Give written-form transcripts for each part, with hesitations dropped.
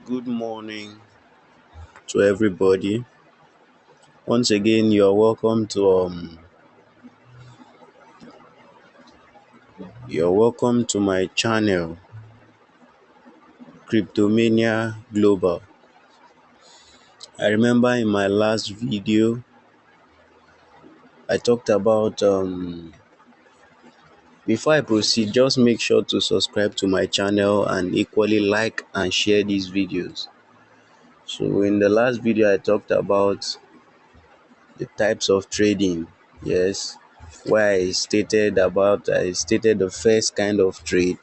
Good morning to everybody. Once again, you're welcome to my channel, Cryptomania Global. I remember in my last video, I talked about before I proceed, just make sure to subscribe to my channel and equally like and share these videos. So in the last video, I talked about the types of trading. Yes, where I stated the first kind of trade.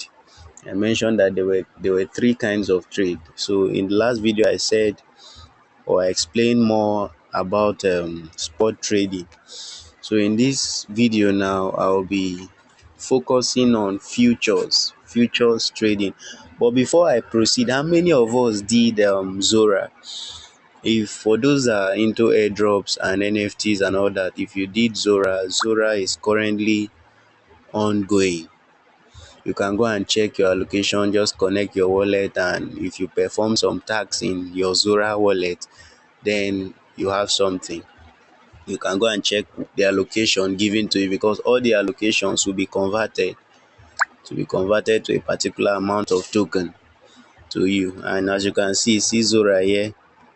I mentioned that there were three kinds of trade. So in the last video, I said, or I explained more about spot trading. So in this video now, I'll be focusing on futures trading. But before I proceed, how many of us did Zora? If for those that are into airdrops and NFTs and all that, if you did Zora is currently ongoing. You can go and check your allocation, just connect your wallet, and if you perform some tax in your Zora wallet, then you have something. You can go and check the allocation given to you, because all the allocations will be converted to a particular amount of token to you. And as you can see Zora here.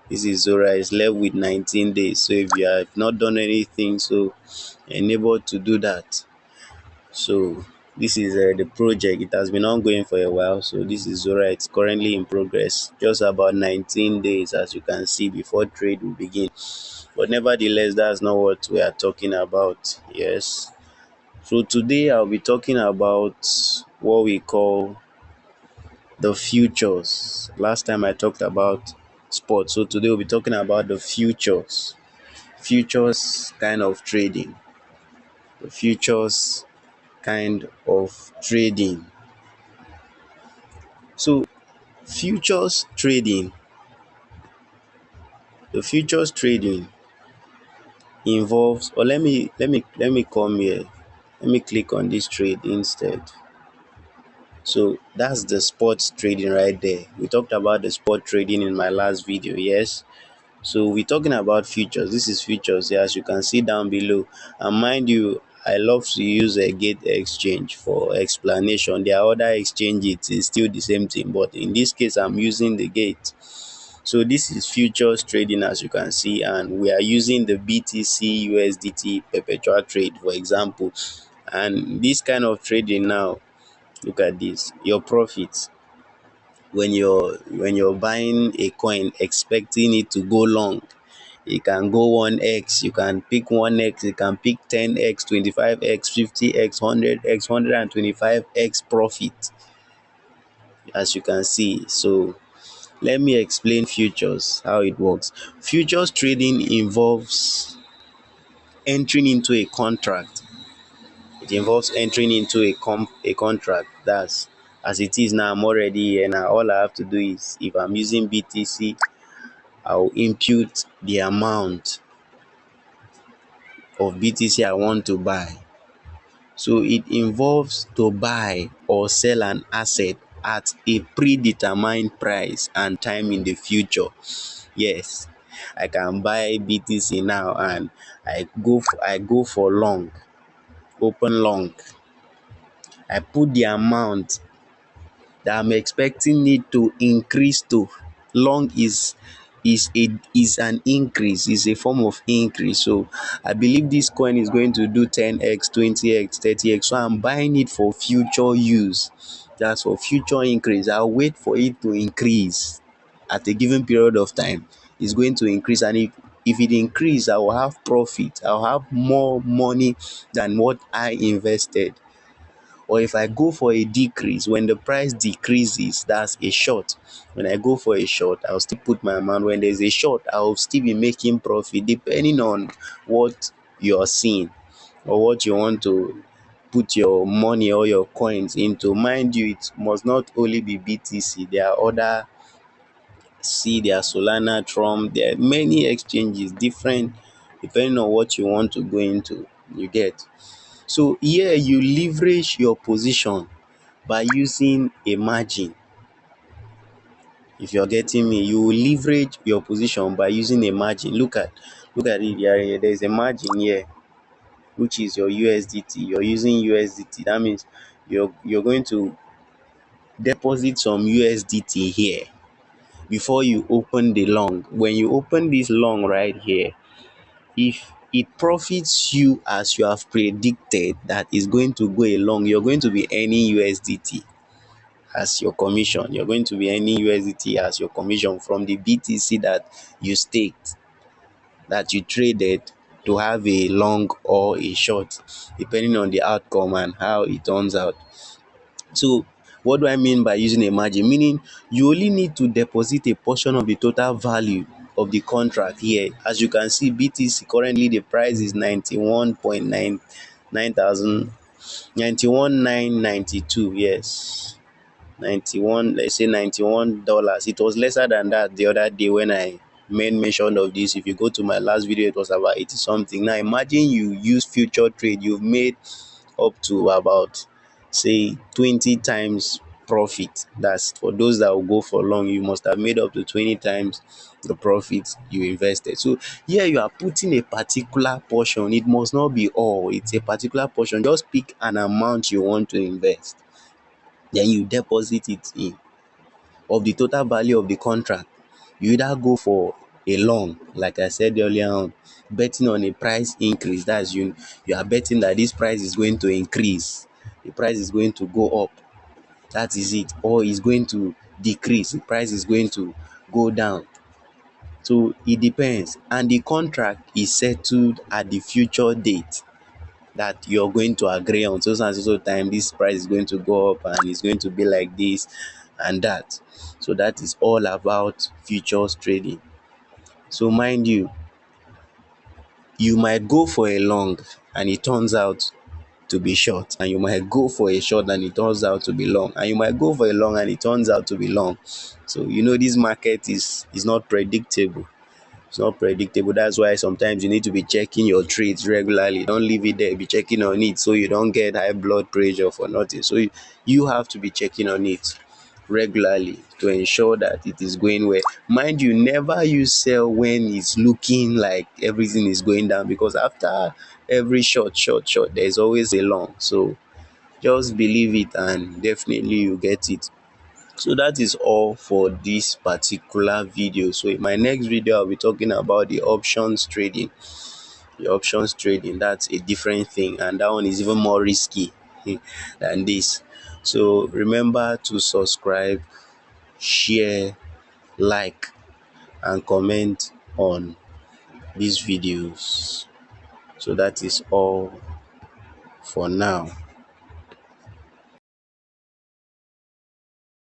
This is Zora, is left with 19 days. So if you have not done anything, so enable to do that. So this is the project. It has been ongoing for a while. So this is Zora. It's currently in progress. Just about 19 days, as you can see, before trade will begin. But nevertheless, that's not what we are talking about. Yes. So today I'll be talking about what we call the futures. Last time I talked about sports. So today we'll be talking about the futures. Futures kind of trading. The futures kind of trading. So futures trading, the futures trading involves, or let me come here. Let me click on this trade instead. So that's the sports trading right there. We talked about the spot trading in my last video, yes. So we're talking about futures. This is futures, as you can see down below. And mind you, I love to use a Gate Exchange for explanation. There are other exchanges, it's still the same thing, but in this case I'm using the Gate. So this is futures trading, as you can see, and we are using the BTC USDT perpetual trade, for example. And this kind of trading now, look at this, your profits when you're buying a coin expecting it to go long, it can go 1x, you can pick 1x, you can pick 10x, 25x, 50x, 100x, 125x profit, as you can see. So let me explain futures, how it works. Futures trading involves entering into a contract. It involves entering into a contract. That's as it is now. I'm already here now. All I have to do is, if I'm using BTC, I'll impute the amount of BTC I want to buy. So it involves to buy or sell an asset at a predetermined price and time in the future. Yes, I can buy BTC now and I go for long, open long. I put the amount that I'm expecting it to increase to. Long is an increase, is a form of increase. So I believe this coin is going to do 10x, 20x, 30x. So I'm buying it for future use. That's for future increase. I'll wait for it to increase at a given period of time. It's going to increase, and if it increase, I will have profit. I'll have more money than what I invested. Or if I go for a decrease, when the price decreases, that's a short. When I go for a short, I'll still put my amount. When there's a short, I'll still be making profit, depending on what you're seeing or what you want to put your money or your coins into. Mind you, it must not only be BTC. There are other, there are Solana, Trump. There are many exchanges, different, depending on what you want to go into. You get. So here you leverage your position by using a margin. If you're getting me, you will leverage your position by using a margin. Look at it here. There's a margin here, which is your USDT. You're using USDT. That means you're going to deposit some USDT here before you open the long. When you open this long right here, if it profits you as you have predicted that is going to go along, you're going to be earning USDT as your commission. You're going to be earning USDT as your commission from the BTC that you staked, that you traded to have a long or a short, depending on the outcome and how it turns out. So what do I mean by using a margin? Meaning you only need to deposit a portion of the total value of the contract here. As you can see, BTC currently the price is 91,999 91,992. Yes, 91, let's say $91. It was lesser than that the other day when I made mention of this. If you go to my last video, it was about 80 something. Now imagine you use future trade, you've made up to about, say, 20 times profit. That's for those that will go for long. You must have made up to 20 times the profit you invested. So here you are putting a particular portion. It must not be all, it's a particular portion. Just pick an amount you want to invest, then you deposit it in. Of the total value of the contract, you either go for a long, like I said earlier on, betting on a price increase. That's you are betting that this price is going to increase, the price is going to go up, that is it, or is going to decrease, the price is going to go down. So it depends, and the contract is settled at the future date that you're going to agree on. So and so time, this price is going to go up and it's going to be like this and that. So that is all about futures trading. So mind you, you might go for a long and it turns out to be short, and you might go for a short and it turns out to be long, and you might go for a long and it turns out to be long. So this market is not predictable. It's not predictable. That's why sometimes you need to be checking your trades regularly. Don't leave it there. Be checking on it so you don't get high blood pressure for nothing. So you have to be checking on it regularly to ensure that it is going well. Mind you, never you sell when it's looking like everything is going down, because after every short, there's always a long. So just believe it and definitely you get it. So that is all for this particular video. So in my next video, I'll be talking about the options trading. The options trading, that's a different thing, and that one is even more risky than this. So remember to subscribe, share, like, and comment on these videos. So that is all for now.